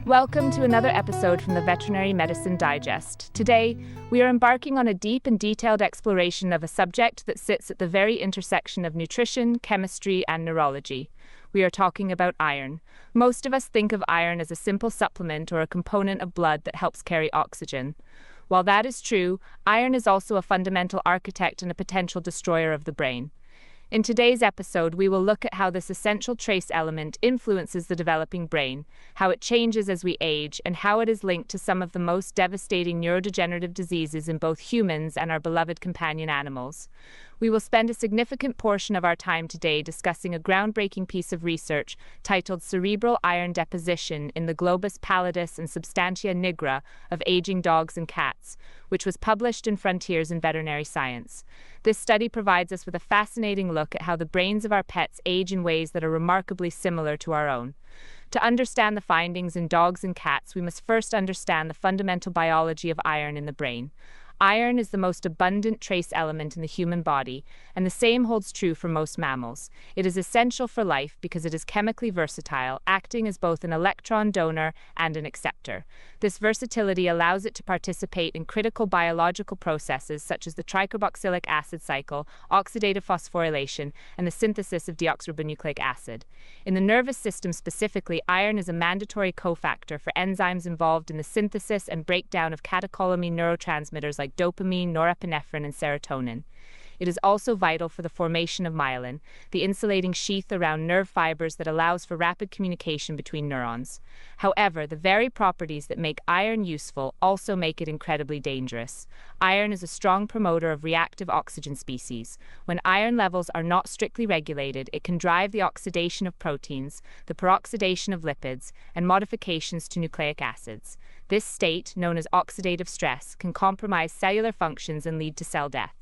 Welcome to another episode from the Veterinary Medicine Digest. Today, we are embarking on a deep and detailed exploration of a subject that sits at the very intersection of nutrition, chemistry, and neurology. We are talking about iron. Most of us think of iron as a simple supplement or a component of blood that helps carry oxygen. While that is true, iron is also a fundamental architect and a potential destroyer of the brain. In today's episode, we will look at how this essential trace element influences the developing brain, how it changes as we age, and how it is linked to some of the most devastating neurodegenerative diseases in both humans and our beloved companion animals. We will spend a significant portion of our time today discussing a groundbreaking piece of research titled Cerebral Iron Deposition in the Globus, pallidus, and Substantia nigra of aging dogs and cats, which was published in Frontiers in Veterinary Science. This study provides us with a fascinating look at how the brains of our pets age in ways that are remarkably similar to our own. To understand the findings in dogs and cats, we must first understand the fundamental biology of iron in the brain. Iron is the most abundant trace element in the human body, and the same holds true for most mammals. It is essential for life because it is chemically versatile, acting as both an electron donor and an acceptor. This versatility allows it to participate in critical biological processes such as the tricarboxylic acid cycle, oxidative phosphorylation, and the synthesis of deoxyribonucleic acid. In the nervous system specifically, iron is a mandatory cofactor for enzymes involved in the synthesis and breakdown of catecholamine neurotransmitters like dopamine, norepinephrine, and serotonin. It is also vital for the formation of myelin, the insulating sheath around nerve fibers that allows for rapid communication between neurons. However, the very properties that make iron useful also make it incredibly dangerous. Iron is a strong promoter of reactive oxygen species. When iron levels are not strictly regulated, it can drive the oxidation of proteins, the peroxidation of lipids, and modifications to nucleic acids. This state, known as oxidative stress, can compromise cellular functions and lead to cell death.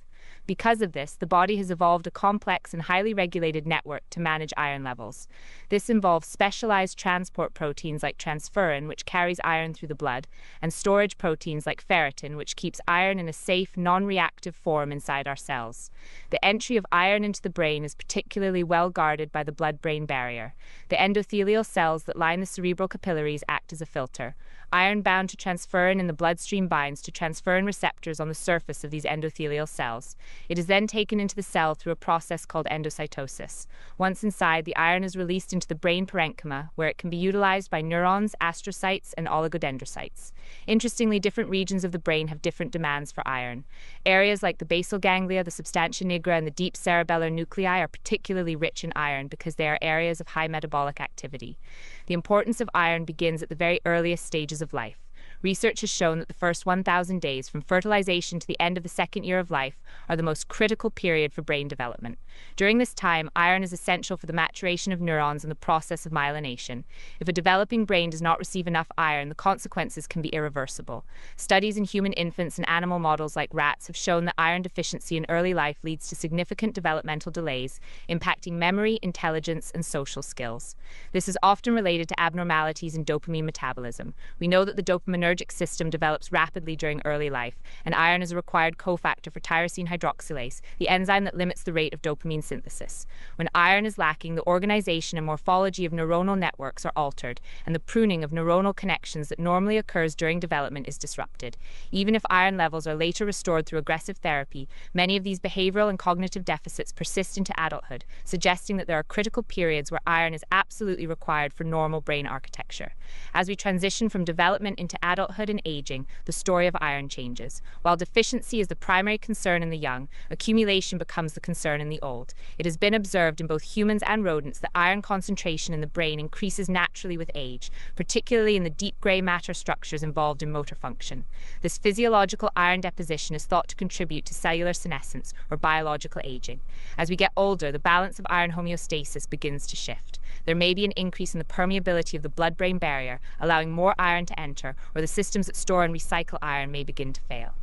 Because of this, the body has evolved a complex and highly regulated network to manage iron levels. This involves specialized transport proteins like transferrin, which carries iron through the blood, and storage proteins like ferritin, which keeps iron in a safe, non-reactive form inside our cells. The entry of iron into the brain is particularly well guarded by the blood-brain barrier. The endothelial cells that line the cerebral capillaries act as a filter. Iron bound to transferrin in the bloodstream binds to transferrin receptors on the surface of these endothelial cells. It is then taken into the cell through a process called endocytosis. Once inside, the iron is released into the brain parenchyma, where it can be utilized by neurons, astrocytes, and oligodendrocytes. Interestingly, different regions of the brain have different demands for iron. Areas like the basal ganglia, the substantia nigra, and the deep cerebellar nuclei are particularly rich in iron because they are areas of high metabolic activity. The importance of iron begins at the very earliest stages of life. Research has shown that the first 1,000 days from fertilization to the end of the second year of life are the most critical period for brain development. During this time, iron is essential for the maturation of neurons and the process of myelination. If a developing brain does not receive enough iron, the consequences can be irreversible. Studies in human infants and animal models like rats have shown that iron deficiency in early life leads to significant developmental delays, impacting memory, intelligence, and social skills. This is often related to abnormalities in dopamine metabolism. We know that the dopaminergic system develops rapidly during early life, and iron is a required cofactor for tyrosine hydroxylase, the enzyme that limits the rate of dopamine synthesis. When iron is lacking, the organization and morphology of neuronal networks are altered, and the pruning of neuronal connections that normally occurs during development is disrupted. Even if iron levels are later restored through aggressive therapy, many of these behavioral and cognitive deficits persist into adulthood, suggesting that there are critical periods where iron is absolutely required for normal brain architecture. As we transition from development into adulthood and aging, the story of iron changes. While deficiency is the primary concern in the young, accumulation becomes the concern in the old. It has been observed in both humans and rodents that iron concentration in the brain increases naturally with age, particularly in the deep gray matter structures involved in motor function. This physiological iron deposition is thought to contribute to cellular senescence, or biological aging. As we get older, the balance of iron homeostasis begins to shift. There may be an increase in the permeability of the blood-brain barrier, allowing more iron to enter, or the systems that store and recycle iron may begin to fail.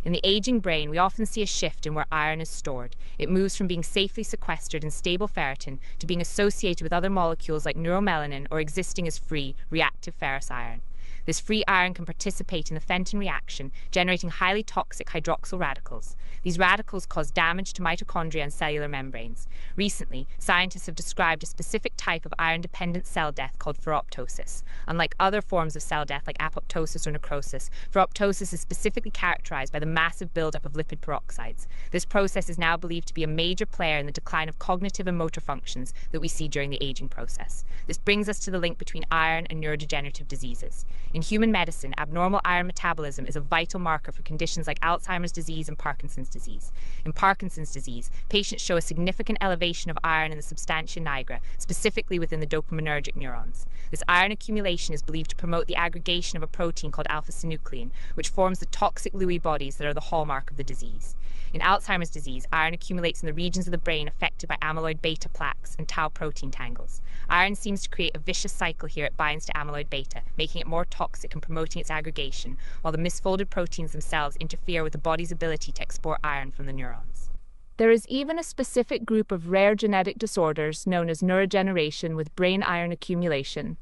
In the aging brain, we often see a shift in where iron is stored. It moves from being safely sequestered in stable ferritin to being associated with other molecules like neuromelanin or existing as free, reactive ferrous iron. This free iron can participate in the Fenton reaction, generating highly toxic hydroxyl radicals. These radicals cause damage to mitochondria and cellular membranes. Recently, scientists have described a specific type of iron-dependent cell death called ferroptosis. Unlike other forms of cell death like apoptosis or necrosis, ferroptosis is specifically characterized by the massive buildup of lipid peroxides. This process is now believed to be a major player in the decline of cognitive and motor functions that we see during the aging process. This brings us to the link between iron and neurodegenerative diseases. In human medicine, abnormal iron metabolism is a vital marker for conditions like Alzheimer's disease and Parkinson's disease. In Parkinson's disease, patients show a significant elevation of iron in the substantia nigra, specifically within the dopaminergic neurons. This iron accumulation is believed to promote the aggregation of a protein called alpha-synuclein, which forms the toxic Lewy bodies that are the hallmark of the disease. In Alzheimer's disease, iron accumulates in the regions of the brain affected by amyloid beta plaques and tau protein tangles. Iron seems to create a vicious cycle here. It binds to amyloid beta, making it more toxic and promoting its aggregation, while the misfolded proteins themselves interfere with the body's ability to export iron from the neurons. There is even a specific group of rare genetic disorders known as neurodegeneration with brain iron accumulation.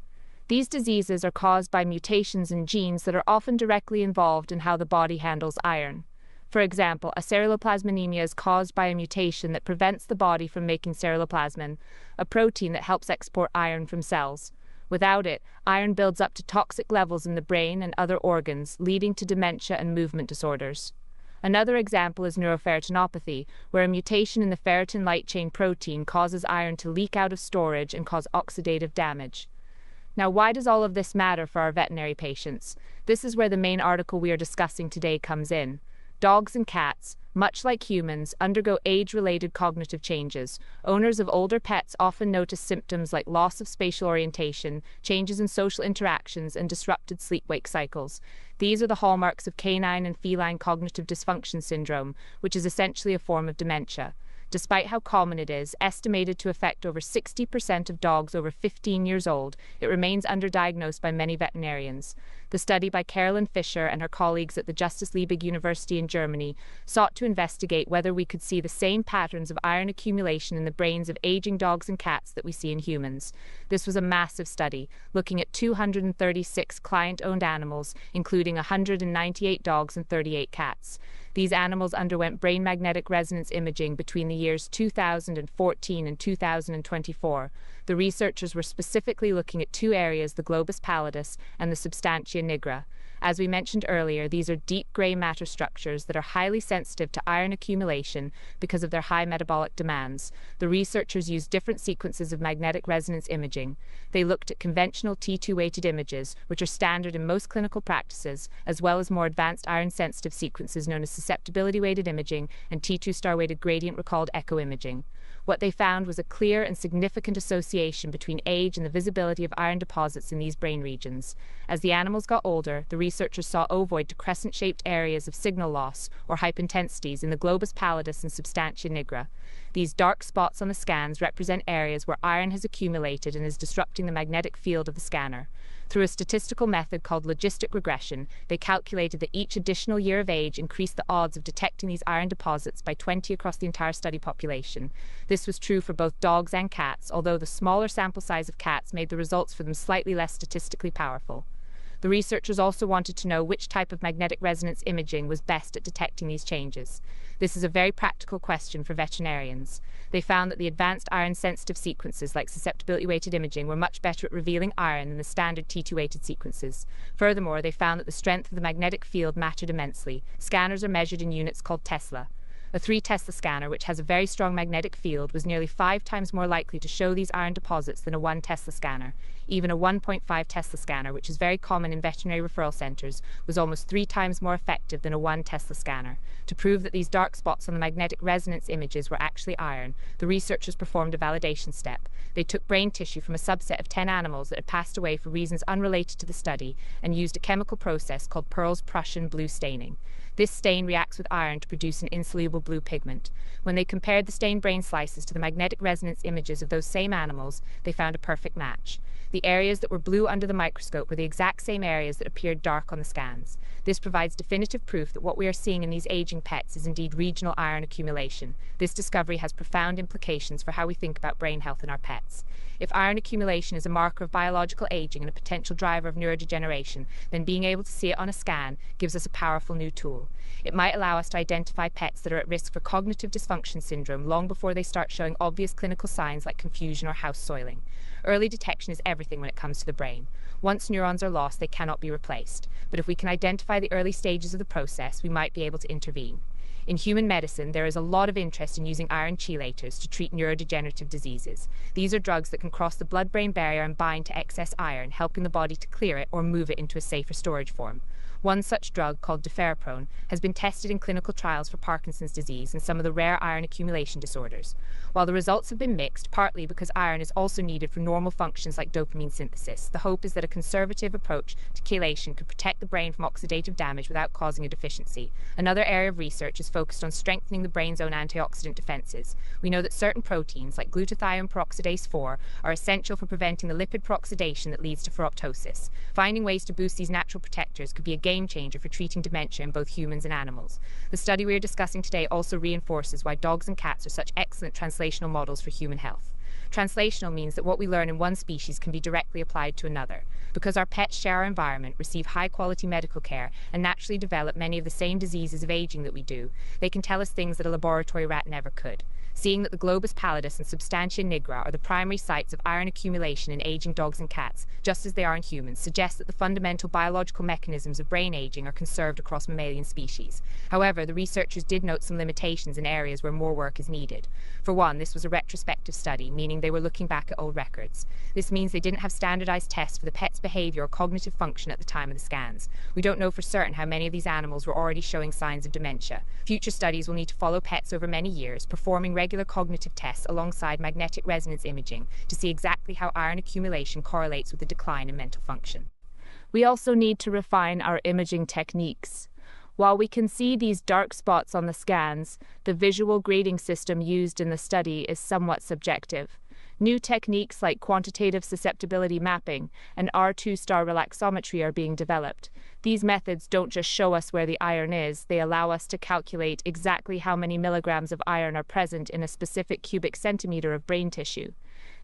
These diseases are caused by mutations in genes that are often directly involved in how the body handles iron. For example, a ceruloplasminemia is caused by a mutation that prevents the body from making ceruloplasmin, a protein that helps export iron from cells. Without it, iron builds up to toxic levels in the brain and other organs, leading to dementia and movement disorders. Another example is neuroferritinopathy, where a mutation in the ferritin light chain protein causes iron to leak out of storage and cause oxidative damage. Now, why does all of this matter for our veterinary patients? This is where the main article we are discussing today comes in. Dogs and cats, much like humans, undergo age-related cognitive changes. Owners of older pets often notice symptoms like loss of spatial orientation, changes in social interactions, and disrupted sleep-wake cycles. These are the hallmarks of canine and feline cognitive dysfunction syndrome, which is essentially a form of dementia. Despite how common it is, estimated to affect over 60% of dogs over 15 years old, it remains underdiagnosed by many veterinarians. The study by Carolyn Fisher and her colleagues at the Justus Liebig University in Germany sought to investigate whether we could see the same patterns of iron accumulation in the brains of aging dogs and cats that we see in humans. This was a massive study, looking at 236 client-owned animals, including 198 dogs and 38 cats. These animals underwent brain magnetic resonance imaging between the years 2014 and 2024. The researchers were specifically looking at two areas, the Globus pallidus and the Substantia nigra. As we mentioned earlier, these are deep gray matter structures that are highly sensitive to iron accumulation because of their high metabolic demands. The researchers used different sequences of magnetic resonance imaging. They looked at conventional T2-weighted images, which are standard in most clinical practices, as well as more advanced iron-sensitive sequences known as susceptibility-weighted imaging and T2-star-weighted gradient-recalled echo imaging. What they found was a clear and significant association between age and the visibility of iron deposits in these brain regions. As the animals got older, the researchers saw ovoid to crescent-shaped areas of signal loss, or hypointensities, in the Globus pallidus and Substantia nigra. These dark spots on the scans represent areas where iron has accumulated and is disrupting the magnetic field of the scanner. Through a statistical method called logistic regression, they calculated that each additional year of age increased the odds of detecting these iron deposits by 20 across the entire study population. This was true for both dogs and cats, although the smaller sample size of cats made the results for them slightly less statistically powerful. The researchers also wanted to know which type of magnetic resonance imaging was best at detecting these changes. This is a very practical question for veterinarians. They found that the advanced iron-sensitive sequences like susceptibility-weighted imaging were much better at revealing iron than the standard T2-weighted sequences. Furthermore, they found that the strength of the magnetic field mattered immensely. Scanners are measured in units called Tesla. A 3 Tesla scanner, which has a very strong magnetic field, was nearly 5 times more likely to show these iron deposits than a 1 Tesla scanner. Even a 1.5 Tesla scanner, which is very common in veterinary referral centers, was almost 3 times more effective than a 1 Tesla scanner. To prove that these dark spots on the magnetic resonance images were actually iron, the researchers performed a validation step. They took brain tissue from a subset of 10 animals that had passed away for reasons unrelated to the study and used a chemical process called Pearl's Prussian blue staining. This stain reacts with iron to produce an insoluble blue pigment. When they compared the stained brain slices to the magnetic resonance images of those same animals, they found a perfect match. The areas that were blue under the microscope were the exact same areas that appeared dark on the scans. This provides definitive proof that what we are seeing in these aging pets is indeed regional iron accumulation. This discovery has profound implications for how we think about brain health in our pets. If iron accumulation is a marker of biological aging and a potential driver of neurodegeneration, then being able to see it on a scan gives us a powerful new tool. It might allow us to identify pets that are at risk for cognitive dysfunction syndrome long before they start showing obvious clinical signs like confusion or house soiling. Early detection is everything when it comes to the brain. Once neurons are lost, they cannot be replaced. But if we can identify the early stages of the process, we might be able to intervene. In human medicine, there is a lot of interest in using iron chelators to treat neurodegenerative diseases. These are drugs that can cross the blood-brain barrier and bind to excess iron, helping the body to clear it or move it into a safer storage form. One such drug, called Deficiency, has been tested in clinical trials for Parkinson's disease and some of the rare iron accumulation disorders. While the results have been mixed, partly because iron is also needed for normal functions like dopamine synthesis, the hope is that a conservative approach to chelation could protect the brain from oxidative damage without causing a deficiency. Another area of research is focused on strengthening the brain's own antioxidant defenses. We know that certain proteins, like glutathione peroxidase 4, are essential for preventing the lipid peroxidation that leads to ferroptosis. Finding ways to boost these natural protectors could be a game changer for treating dementia in both humans and animals. The study we are discussing today also reinforces why dogs and cats are such excellent translational models for human health. Translational means that what we learn in one species can be directly applied to another. Because our pets share our environment, receive high-quality medical care, and naturally develop many of the same diseases of aging that we do, they can tell us things that a laboratory rat never could. Seeing that the Globus pallidus and Substantia nigra are the primary sites of iron accumulation in aging dogs and cats, just as they are in humans, suggests that the fundamental biological mechanisms of brain aging are conserved across mammalian species. However, the researchers did note some limitations in areas where more work is needed. For one, this was a retrospective study, meaning they were looking back at old records. This means they didn't have standardized tests for the pet's behavior or cognitive function at the time of the scans. We don't know for certain how many of these animals were already showing signs of dementia. Future studies will need to follow pets over many years, performing regular cognitive tests alongside magnetic resonance imaging to see exactly how iron accumulation correlates with the decline in mental function. We also need to refine our imaging techniques. While we can see these dark spots on the scans, the visual grading system used in the study is somewhat subjective. New techniques like quantitative susceptibility mapping and R2-star relaxometry are being developed. These methods don't just show us where the iron is, they allow us to calculate exactly how many milligrams of iron are present in a specific cubic centimeter of brain tissue.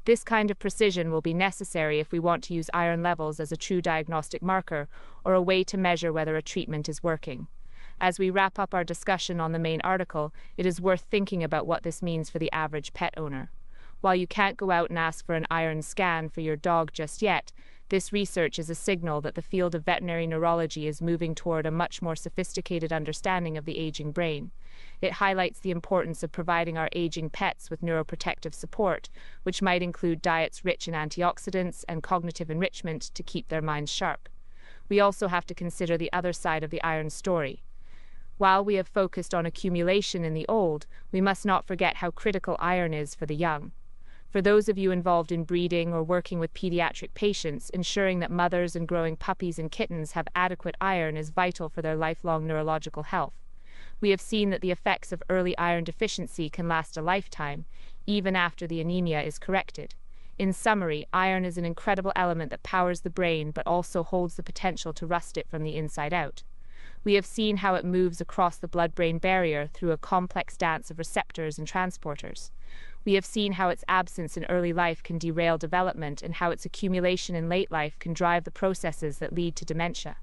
This kind of precision will be necessary if we want to use iron levels as a true diagnostic marker or a way to measure whether a treatment is working. As we wrap up our discussion on the main article, it is worth thinking about what this means for the average pet owner. While you can't go out and ask for an iron scan for your dog just yet, this research is a signal that the field of veterinary neurology is moving toward a much more sophisticated understanding of the aging brain. It highlights the importance of providing our aging pets with neuroprotective support, which might include diets rich in antioxidants and cognitive enrichment to keep their minds sharp. We also have to consider the other side of the iron story. While we have focused on accumulation in the old, we must not forget how critical iron is for the young. For those of you involved in breeding or working with pediatric patients, ensuring that mothers and growing puppies and kittens have adequate iron is vital for their lifelong neurological health. We have seen that the effects of early iron deficiency can last a lifetime, even after the anemia is corrected. In summary, iron is an incredible element that powers the brain but also holds the potential to rust it from the inside out. We have seen how it moves across the blood-brain barrier through a complex dance of receptors and transporters. We have seen how its absence in early life can derail development and how its accumulation in late life can drive the processes that lead to dementia.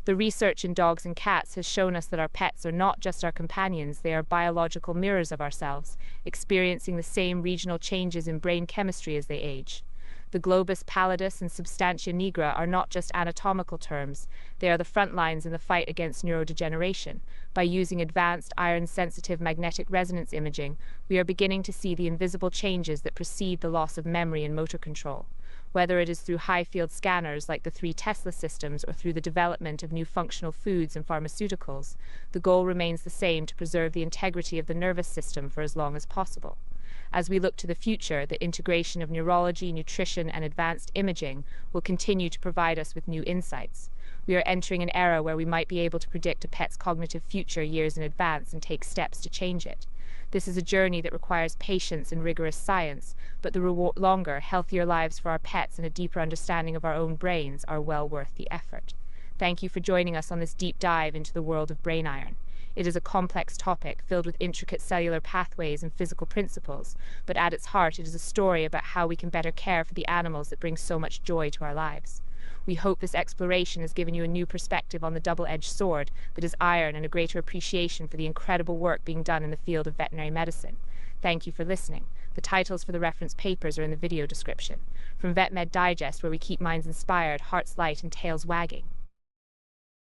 The research in dogs and cats has shown us that our pets are not just our companions, they are biological mirrors of ourselves, experiencing the same regional changes in brain chemistry as they age. The Globus pallidus and Substantia nigra are not just anatomical terms, they are the front lines in the fight against neurodegeneration. By using advanced iron-sensitive magnetic resonance imaging, we are beginning to see the invisible changes that precede the loss of memory and motor control. Whether it is through high-field scanners like the 3 Tesla systems or through the development of new functional foods and pharmaceuticals, the goal remains the same: to preserve the integrity of the nervous system for as long as possible. As we look to the future, the integration of neurology, nutrition, and advanced imaging will continue to provide us with new insights. We are entering an era where we might be able to predict a pet's cognitive future years in advance and take steps to change it. This is a journey that requires patience and rigorous science, but the longer, healthier lives for our pets and a deeper understanding of our own brains are well worth the effort. Thank you for joining us on this deep dive into the world of brain iron. It is a complex topic filled with intricate cellular pathways and physical principles, but at its heart it is a story about how we can better care for the animals that bring so much joy to our lives. We hope this exploration has given you a new perspective on the double-edged sword that is iron and a greater appreciation for the incredible work being done in the field of veterinary medicine. Thank you for listening. The titles for the reference papers are in the video description. From VetMed Digest, where we keep minds inspired, hearts light, and tails wagging.